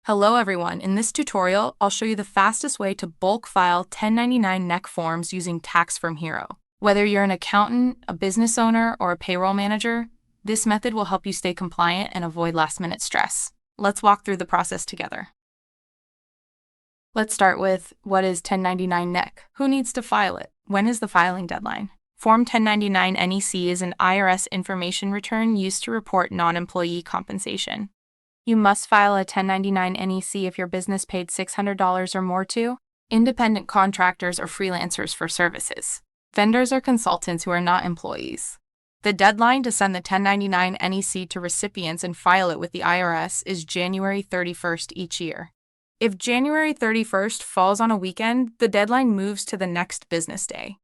Hello everyone, in this tutorial, I'll show you the fastest way to bulk file 1099 NEC forms using TaxFormHero. Whether you're an accountant, a business owner, or a payroll manager, this method will help you stay compliant and avoid last-minute stress. Let's walk through the process together. Let's start with, what is 1099 NEC? Who needs to file it? When is the filing deadline? Form 1099 NEC is an IRS information return used to report non-employee compensation. You must file a 1099 NEC if your business paid $600 or more to independent contractors or freelancers for services. Vendors or consultants who are not employees. The deadline to send the 1099 NEC to recipients and file it with the IRS is January 31st each year. If January 31st falls on a weekend, the deadline moves to the next business day.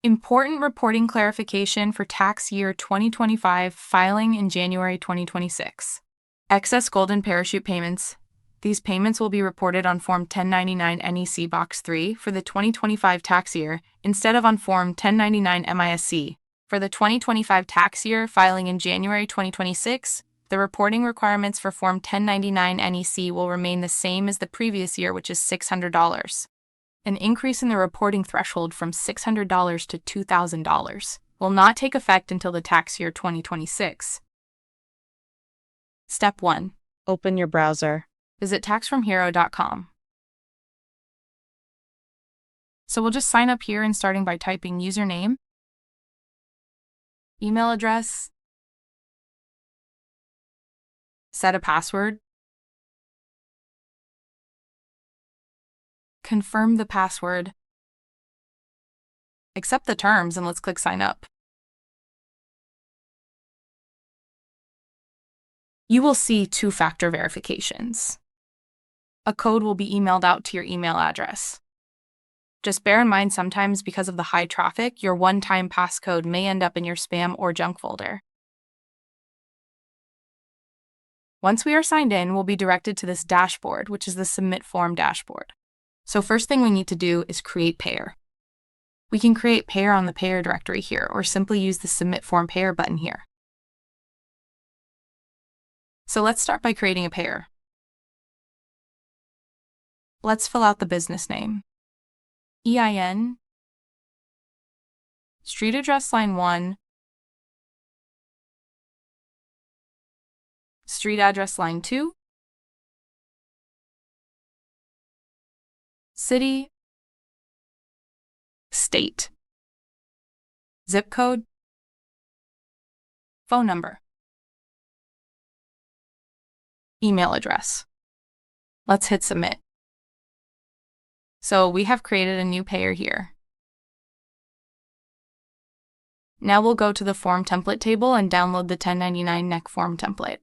Important reporting clarification for tax year 2025 filing in January 2026. Excess golden parachute payments. These payments will be reported on Form 1099 NEC Box 3 for the 2025 tax year instead of on Form 1099 MISC. For the 2025 tax year filing in January 2026, the reporting requirements for Form 1099 NEC will remain the same as the previous year, which is $600. An increase in the reporting threshold from $600 to $2,000 will not take effect until the tax year 2026. Step 1. Open your browser. Visit TaxFormHero.com. So we'll just sign up here and starting by typing username, email address, set a password, confirm the password, accept the terms, and let's click sign up. You will see two-factor verifications. A code will be emailed out to your email address. Just bear in mind sometimes because of the high traffic, your one-time passcode may end up in your spam or junk folder. Once we are signed in, we'll be directed to this dashboard, which is the Submit Form dashboard. So first thing we need to do is create payer. We can create payer on the payer directory here, or simply use the Submit Form Payer button here. So let's start by creating a payer. Let's fill out the business name, EIN, street address line 1, street address line 2, city, state, zip code, phone number, email address. Let's hit submit. So we have created a new payer here. Now we'll go to the form template table and download the 1099 NEC form template.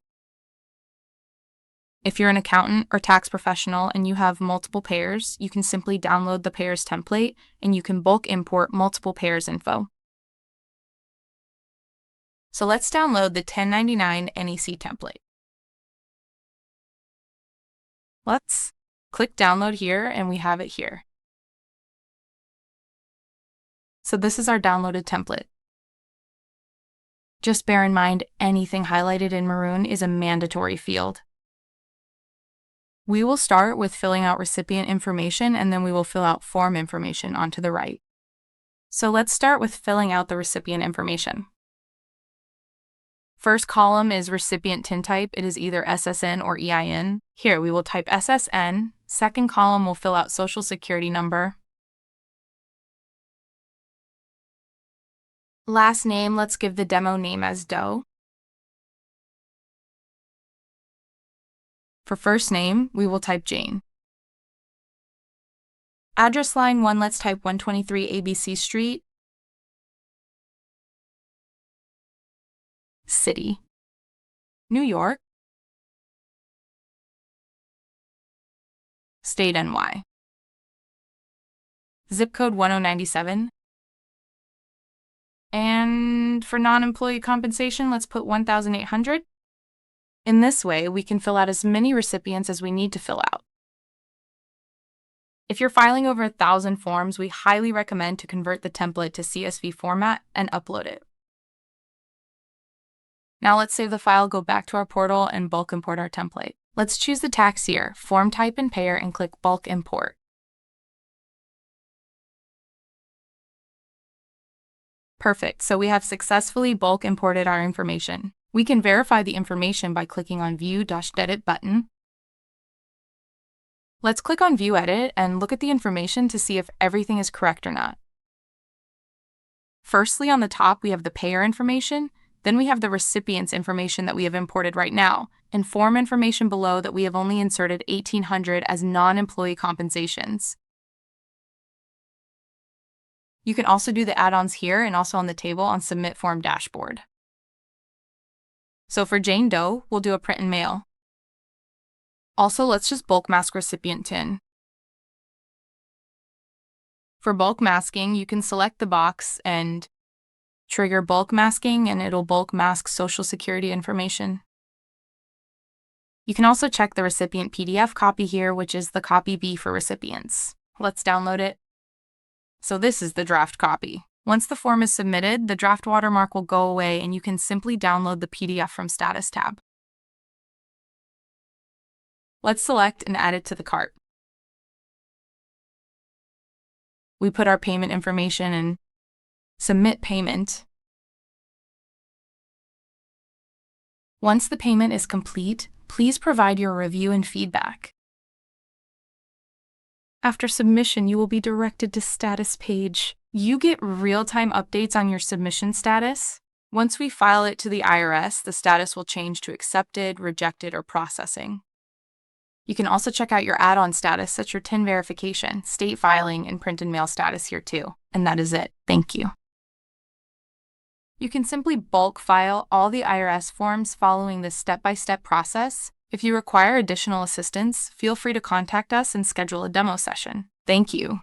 If you're an accountant or tax professional and you have multiple payers, you can simply download the payers template and you can bulk import multiple payers info. So let's download the 1099 NEC template. Let's click download here and we have it here. So this is our downloaded template. Just bear in mind anything highlighted in maroon is a mandatory field. We will start with filling out recipient information and then we will fill out form information onto the right. So let's start with filling out the recipient information. First column is recipient TIN type. It is either SSN or EIN. Here we will type SSN. Second column will fill out social security number. Last name, let's give the demo name as Doe. For first name, we will type Jane. Address line 1, let's type 123 ABC Street. City, New York. State NY. Zip code 1097. And for non-employee compensation, let's put 1,800. In this way, we can fill out as many recipients as we need to fill out. If you're filing over 1,000 forms, we highly recommend to convert the template to CSV format and upload it. Now let's save the file, go back to our portal, and bulk import our template. Let's choose the tax year, form type and payer, and click Bulk Import. Perfect, so we have successfully bulk imported our information. We can verify the information by clicking on View-Edit button. Let's click on View Edit and look at the information to see if everything is correct or not. Firstly, on the top, we have the payer information. Then we have the recipient's information that we have imported right now, and form information below that we have only inserted $1,800 as non-employee compensations. You can also do the add-ons here and also on the table on Submit Form Dashboard. So for Jane Doe, we'll do a print and mail. Also, let's just bulk mask recipient TIN. For bulk masking, you can select the box and trigger bulk masking, and it'll bulk mask Social Security information. You can also check the recipient PDF copy here, which is the copy B for recipients. Let's download it. So this is the draft copy. Once the form is submitted, the draft watermark will go away and you can simply download the PDF from Status tab. Let's select and add it to the cart. We put our payment information and submit payment. Once the payment is complete, please provide your review and feedback. After submission, you will be directed to Status page. You get real-time updates on your submission status. Once we file it to the IRS, the status will change to accepted, rejected, or processing. You can also check out your add-on status, such as your TIN verification, state filing, and print and mail status here too. And that is it. Thank you. You can simply bulk file all the IRS forms following this step-by-step process. If you require additional assistance, feel free to contact us and schedule a demo session. Thank you.